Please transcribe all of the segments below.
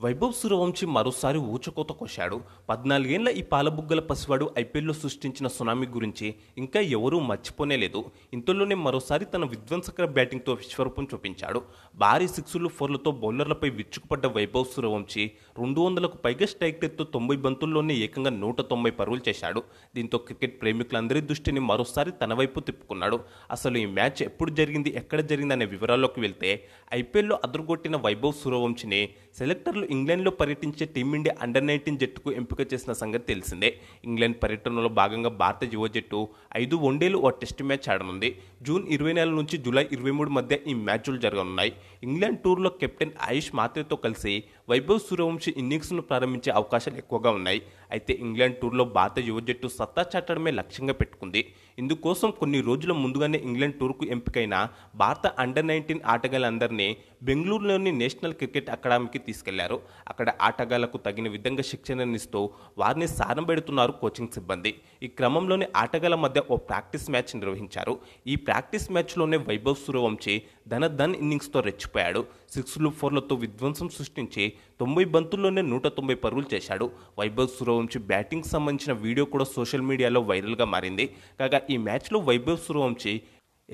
వైభవ్ సూర్యవంశీ మరోసారి ఊచకోత కోశాడు. 14 ఏళ్ల ఈ పాలబుగ్గల పసివాడు ఐపీఎల్లో సృష్టించిన సునామీ గురించి ఇంకా ఎవరూ మర్చిపోనేలేదు. ఇంతలోనే మరోసారి తన విధ్వంసకర బ్యాటింగ్తో విశ్వరూపం చూపించాడు. భారీ సిక్సులు, ఫోర్లతో బౌలర్లపై విరుచుకుపడ్డ వైభవ్ సూర్యవంశీ 200కు పైగా స్ట్రైక్ రేట్తో 90 బంతుల్లోనే ఏకంగా 190 పరుగులు చేశాడు. దీంతో క్రికెట్ ప్రేమికులందరి దృష్టిని మరోసారి తన వైపు తిప్పుకున్నాడు. అసలు ఈ మ్యాచ్ ఎప్పుడు జరిగింది, ఎక్కడ జరిగింది అనే వివరాల్లోకి వెళ్తే, ఐపీఎల్లో అదరగొట్టిన వైభవ్ సూర్యవంశీని సెలెక్టర్లు ఇంగ్లాండ్లో పర్యటించే టీమిండియా అండర్-19 జట్టుకు ఎంపిక చేసిన సంగతి తెలిసిందే. ఇంగ్లాండ్ పర్యటనలో భాగంగా భారత యువ జట్టు 5 వన్డేలు, ఓ టెస్ట్ మ్యాచ్ ఆడనుంది. జూన్ 24 నుంచి జూలై 23 మధ్య ఈ మ్యాచ్లు జరగనున్నాయి. ఇంగ్లాండ్ టూర్లో కెప్టెన్ ఆయుష్ మాత్రేతో కలిసి వైభవ్ సూర్యవంశీ ఇన్నింగ్స్ను ప్రారంభించే అవకాశాలు ఎక్కువగా ఉన్నాయి. అయితే ఇంగ్లాండ్ టూర్లో భారత యువ జట్టు సత్తా చాటడమే లక్ష్యంగా పెట్టుకుంది. ఇందుకోసం కొన్ని రోజుల ముందుగానే ఇంగ్లాండ్ టూర్కు ఎంపికైన భారత అండర్-19 ఆటగాళ్లందరినీ బెంగళూరులోని నేషనల్ క్రికెట్ అకాడమీకి తీసుకెళ్లారు. అక్కడ ఆటగాళ్లకు తగిన విధంగా శిక్షణనిస్తూ వారిని సానబెడుతున్నారు కోచింగ్ సిబ్బంది. ఈ క్రమంలోనే ఆటగాళ్ల మధ్య ఓ ప్రాక్టీస్ మ్యాచ్ నిర్వహించారు. ఈ ప్రాక్టీస్ మ్యాచ్లోనే వైభవ్ సూర్యవంశీ ధన్ ఇన్నింగ్స్తో రెచ్చిపోయాడు. సిక్స్లు, ఫోర్లతో విధ్వంసం సృష్టించి 90 బంతుల్లోనే 190 పరుగులు చేశాడు. వైభవ్ సూర్యవంశీ బ్యాటింగ్ సంబంధించిన వీడియో కూడా సోషల్ మీడియాలో వైరల్గా మారింది. కాగా ఈ మ్యాచ్లో వైభవ్ సూర్యవంశీ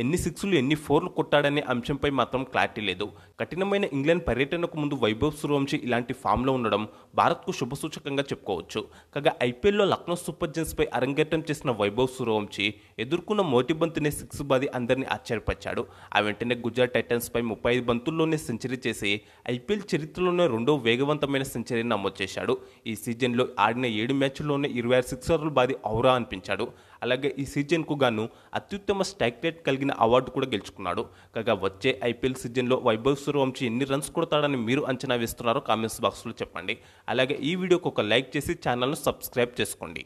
ఎన్ని సిక్స్లు, ఎన్ని ఫోర్లు కొట్టాడనే అంశంపై మాత్రం క్లారిటీ లేదు. కఠినమైన ఇంగ్లాండ్ పర్యటనకు ముందు వైభవ్ సూర్యవంశీ ఇలాంటి ఫామ్లో ఉండడం భారత్కు శుభసూచకంగా చెప్పుకోవచ్చు. కాగా ఐపీఎల్లో లక్నో సూపర్ జైంట్స్పై అరంగేట్రం చేసిన వైభవ్ సూర్యవంశీ ఎదుర్కొన్న మొదటి బంతినే సిక్స్ బాది అందరినీ ఆశ్చర్యపరిచాడు. ఆ వెంటనే గుజరాత్ టైటన్స్పై 35 బంతుల్లోనే సెంచరీ చేసి ఐపీఎల్ చరిత్రలోనే రెండో వేగవంతమైన సెంచరీని నమోదు చేశాడు. ఈ సీజన్లో ఆడిన 7 మ్యాచ్ల్లోనే 26 సిక్సర్లు బాది ఔరా అనిపించాడు. అలాగే ఈ సీజన్కు గాను అత్యుత్తమ స్ట్రైక్ రేట్ కలిగిన అవార్డు కూడా గెలుచుకున్నాడు. కాగా వచ్చే ఐపీఎల్ సీజన్లో వైభవ్ సూర్యవంశీ ఎన్ని రన్స్ కొడతాడని మీరు అంచనా వేస్తున్నారో కామెంట్స్ బాక్స్లో చెప్పండి. అలాగే ఈ వీడియోకి ఒక లైక్ చేసి ఛానల్ను సబ్స్క్రైబ్ చేసుకోండి.